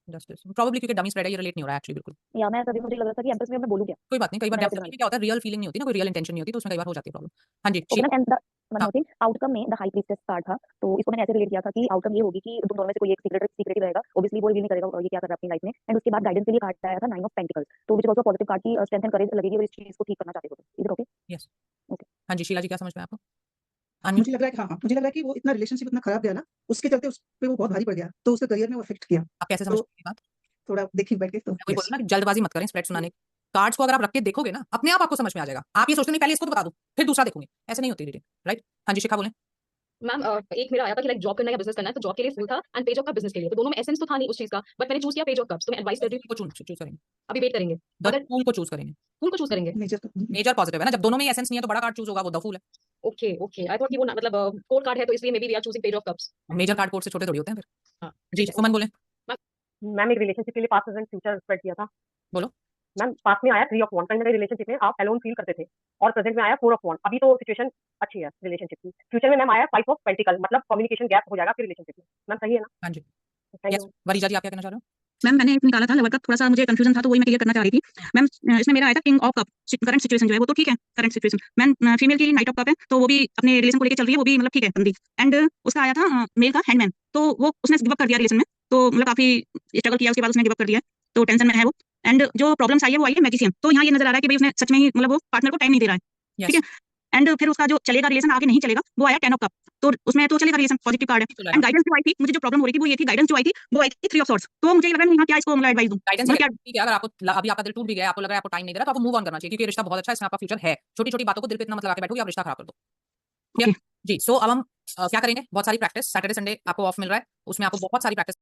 justice probably, क्योंकि डमी स्प्रेड है, ये रिलेट नहीं हो रहा है एक्चुअली बिल्कुल। या मैं तभी मुझे लग रहा था कि एम्प्रेस में मैं बोलूं क्या, कोई बात नहीं, कई बार मैंने ऐसे क्या होता है, रियल फीलिंग नहीं होती ना, कोई रियल इंटेंशन नहीं होती, तो उसमें कई बार हो जाती है प्रॉब्लम। हाँ जी, ओके मैम एंड वन हाँ। मोर थिंग, आउटकम में द हाई प्रीस्टेस कार्ड था, तो इसको मैंने ऐसे रिलेट किया था कि आउटकम ये होगी कि तुम दोनों में से कोई एक सीक्रेट ही रहेगा, ऑब्वियसली वो रिवील नहीं करेगा ये क्या कर रहा है अपनी लाइफ में। एंड उसके बाद गाइडेंस के लिए कार्ड आया था नाइन ऑफ पेंटिकल्स, तो which is also positive card की स्ट्रेंथ एंड करेज लगेगी और इस चीज को ठीक करना चाहते हो। Is it okay? Yes. Okay. हाँ जी, शीला जी क्या समझ में आया आपको? अन्यू? मुझे लग रहा है कि हाँ, मुझे लग रहा है कि वो इतना रिलेशनशिप इतना खराब गया ना, उसके चलते उस पे वो बहुत भारी पड़ गया, तो उसके करियर में वो इफेक्ट किया। आप कैसे तो समझते हैं ये बात? थोड़ा देखिए बैठ के तो मैं वही बोल यस। रहा हूँ ना कि जल्दबाजी मत करें स्प्रेड सुनाने की। कार्ड्स को अगर आप रख के देखोगे ना, अपने आप आपको समझ में आ जाएगा। आप ये सोचते नहीं पहले इसको तो बता दूं, फिर दूसरा देखूंगी, ऐसे नहीं होती रीडिंग, राइट? हाँ जी, शिखा बोलें। मैम एक मेरा आया था कि लाइक जॉब करना है या बिजनेस करना है, तो जॉब के लिए फुल था and page of cup business के लिए, तो दोनों में एसेंस तो था नहीं उस चीज का, बट मैंने चूज किया पेज ऑफ कप्स। तो मैं एडवाइस कर रही हूँ को चूज करेंगे, अभी वेट करेंगे, द अगर फूल को चूज करेंगे। फुल को चूज करेंगे। मेजर मेजर पॉजिटिव है ना, जब दोनों में एसेंस नहीं है तो बड़ा कार्ड चूज होगा, वो द फूल है। ओके ओके, आई थॉट कि वो मतलब कोर कार्ड है, तो इसलिए maybe we are choosing page of cups. Major card कोड से छोटे थोड़ी होते हैं फिर। हाँ जी, सुमन बोले। मैम एक रिलेशनशिप के लिए पास्ट प्रेजेंट फ्यूचर स्प्रेड किया था। बोलो। मैम पास्ट में आया 3 ऑफ वॉन्ड, कहीं ना कहीं रिलेशनशिप में आप अलोन फील करते थे, और प्रेजेंट में आया 4 ऑफ वॉन्ड। अभी तो सिचुएशन अच्छी है रिलेशनशिप की। फ्यूचर में मैम आया 5 ऑफ पेंटिकल, मतलब कम्युनिकेशन गैप हो जाएगा आपकी रिलेशनशिप में। मैम सही है ना? हाँ जी, थैंक यस। यू। वरीजा जी आप क्या कहना चाह रहे हो? मैम मैंने एक निकाला था लवर का, थोड़ा सा मुझे कंफ्यूजन था तो वही मैं क्लियर करना चाह रही थी। मैम इसमें मेरा आया था king of cup, current situation जो है वो तो ठीक है, करंट सिचुएशन। मैम फीमेल की नाइट ऑफ कप है, तो वो भी अपने रिलेशन को लेकर चल रही है, वो भी मतलब ठीक है बंदी। एंड उसका आया था मेल का हैंडमैन, तो वो उसने गिव अप कर दिया रिलेशन में, तो मतलब काफी स्ट्रगल किया, उसके बाद उसने गिव अप कर दिया, तो टेंशन में है वो। एंड जो प्रॉब्लम्स आई है वो आई है मैजिशियन, तो यहाँ ये नजर आ रहा है कि भाई उसने सच में ही मतलब वो पार्टनर को टाइम नहीं दे रहा है, ठीक यस, है। एंड फिर उसका जो चलेगा रिलेशन आगे नहीं चलेगा, वो आया 10 ऑफ कप, तो उसमें तो चलेगा रिलेशन, पॉजिटिव कार्ड है। चलेगा। एंड गाइडेंस जो आई थी, मुझे जो प्रॉब्लम हो रही थी वो ये थी, गाइडेंस जो आई थी वो आई थी 3 ऑफ सॉर्ड्स, तो मुझे ये लग रहा है यहाँ क्या इसको मतलब एडवाइस दूं, गाइडेंस मतलब क्या। ठीक है, अगर आपको अभी आपका दिल टूट भी गया, आपको लग रहा है आपको टाइम नहीं दे रहा, तो आपको मूव ऑन करना चाहिए, क्योंकि ये रिश्ता बहुत अच्छा है, इसमें आपका फ्यूचर है। छोटी छोटी बातों को दिल पे इतना मत लगा के बैठोगे, आप रिश्ता खराब कर दो। Okay. जी, सो अब हम क्या करेंगे, बहुत सारी प्रैक्टिस, सैटरडे संडे आपको ऑफ मिल रहा है, उसमें आपको बहुत सारी प्रैक्टिस